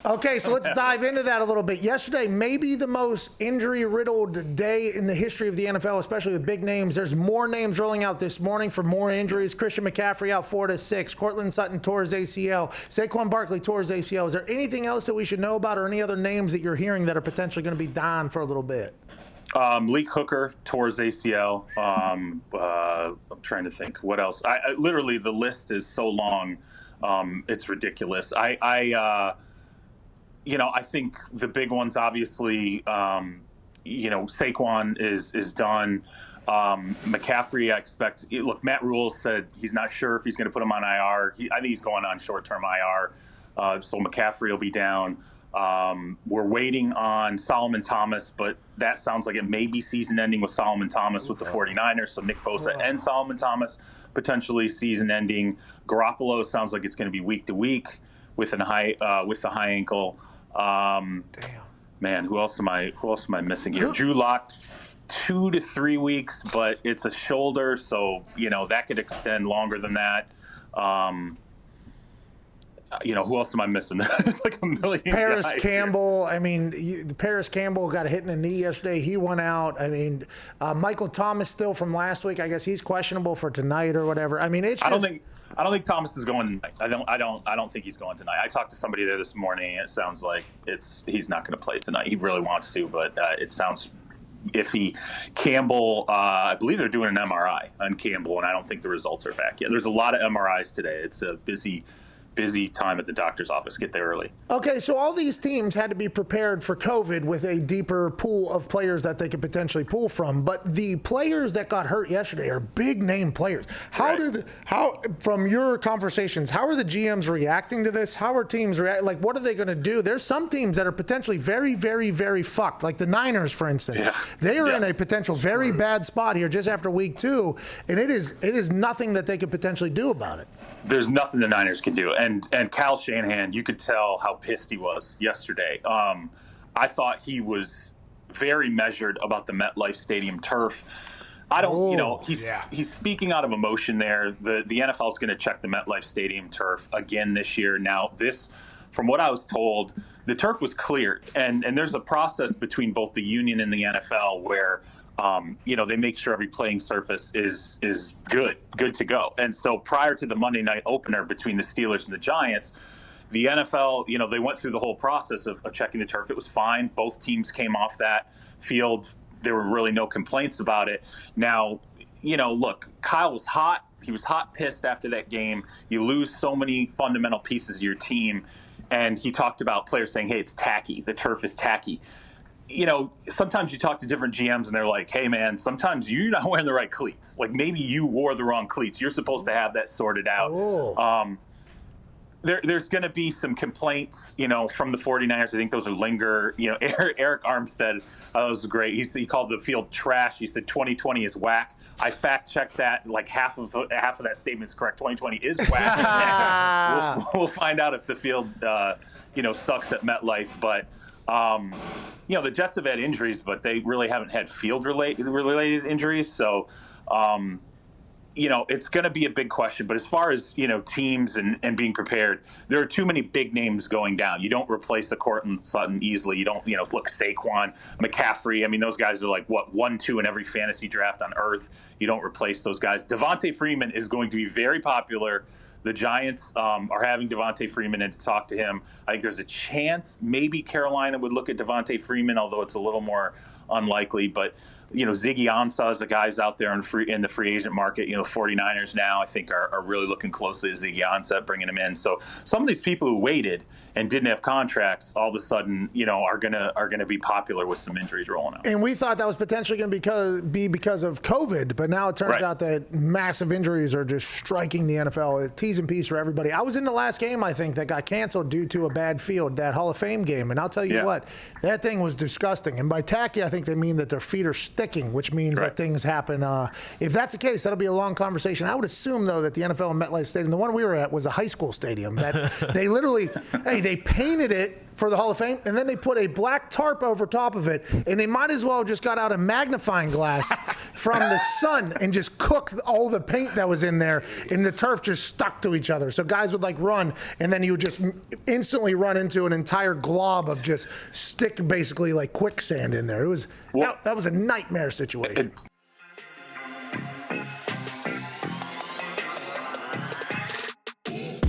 Okay, so let's dive into that a little bit. Yesterday, maybe the most injury-riddled day in the history of the NFL, especially with big names. There's more names rolling out this morning for more injuries. Christian McCaffrey out 4 to 6. Courtland Sutton tore his ACL. Saquon Barkley tore his ACL. Is there anything else that we should know about, or any other names that you're hearing that are potentially going to be down for a little bit? Leak Hooker tore his ACL. I'm trying to think what else. I literally, the list is so long, it's ridiculous. I think the big ones, obviously, Saquon is done. McCaffrey, I expect. Look, Matt Rule said he's not sure if he's going to put him on IR. I think he's going on short-term IR. So McCaffrey will be down. We're waiting on Solomon Thomas, but that sounds like it may be season-ending with Solomon Thomas with the 49ers. So Nick Bosa and Solomon Thomas potentially season-ending. Garoppolo sounds like it's going to be week to week with the high ankle. Man, who else am I missing here? Drew Lock, 2 to 3 weeks, but it's a shoulder, so that could extend longer than that. Who else am I missing? It's like a million. Paris guys Campbell. Here. I mean, Paris Campbell got a hit in the knee yesterday. He went out. I mean, Michael Thomas still from last week. I guess he's questionable for tonight or whatever. I mean, it's. I don't think Thomas is going tonight. I don't think he's going tonight. I talked to somebody there this morning, and it sounds like he's not going to play tonight. He really wants to, but it sounds iffy. Campbell, I believe they're doing an MRI on Campbell, and I don't think the results are back yet. There's a lot of MRIs today. It's a busy time at the doctor's office. Get there early. Okay, so all these teams had to be prepared for COVID with a deeper pool of players that they could potentially pull from. But the players that got hurt yesterday are big name players. From your conversations, how are the GMs reacting to this? How are teams reacting? Like, what are they going to do? There's some teams that are potentially very, very, very fucked. Like the Niners, for instance. Yeah. They are in a potential very bad spot here just after week 2, and it is nothing that they could potentially do about it. There's nothing the Niners can do. And Kyle Shanahan, you could tell how pissed he was yesterday. I thought he was very measured about the MetLife Stadium turf. He's speaking out of emotion there. The NFL is going to check the MetLife Stadium turf again this year. Now, from what I was told, the turf was cleared. And there's a process between both the union and the NFL where they make sure every playing surface is good to go. And so prior to the Monday night opener between the Steelers and the Giants, the NFL, they went through the whole process of checking the turf. It was fine. Both teams came off that field. There were really no complaints about it. Now, look, Kyle was hot. He was hot pissed after that game. You lose so many fundamental pieces of your team. And he talked about players saying, hey, it's tacky. The turf is tacky. Sometimes you talk to different GMs and they're like, hey, man, sometimes you're not wearing the right cleats. Like maybe you wore the wrong cleats. You're supposed to have that sorted out. There's going to be some complaints, from the 49ers. I think those will linger. Eric Armstead, that was great. He called the field trash. He said 2020 is whack. I fact-checked that. Like half of that statement is correct. 2020 is whack. We'll find out if the field, sucks at MetLife. But the Jets have had injuries, but they really haven't had field-related injuries. So, it's going to be a big question. But as far as, teams and being prepared, there are too many big names going down. You don't replace a Courtland Sutton easily. You don't, look, Saquon, McCaffrey. I mean, those guys are like, 1-2 in every fantasy draft on earth. You don't replace those guys. Devontae Freeman is going to be very popular. The Giants are having Devontae Freeman in to talk to him. I think there's a chance maybe Carolina would look at Devontae Freeman, although it's a little more unlikely. But, Ziggy Ansah is the guys out there in the free agent market. 49ers now, I think, are really looking closely at Ziggy Ansah, bringing him in. So some of these people who waited and didn't have contracts all of a sudden, are gonna be popular with some injuries rolling out. And we thought that was potentially going to be because of COVID, but now it turns out that massive injuries are just striking the NFL. It's T's and P's for everybody. I was in the last game, I think, that got canceled due to a bad field, that Hall of Fame game, and I'll tell you what, that thing was disgusting. And by tacky, I think they mean that their feet are sticking, which means that things happen. If that's the case, that'll be a long conversation. I would assume, though, that the NFL and MetLife Stadium, the one we were at, was a high school stadium. That they literally, they painted it for the Hall of Fame, and then they put a black tarp over top of it, and they might as well have just got out a magnifying glass from the sun and just cooked all the paint that was in there, and the turf just stuck to each other. So guys would like run, and then you would just instantly run into an entire glob of just stick, basically like quicksand in there. It was that was a nightmare situation.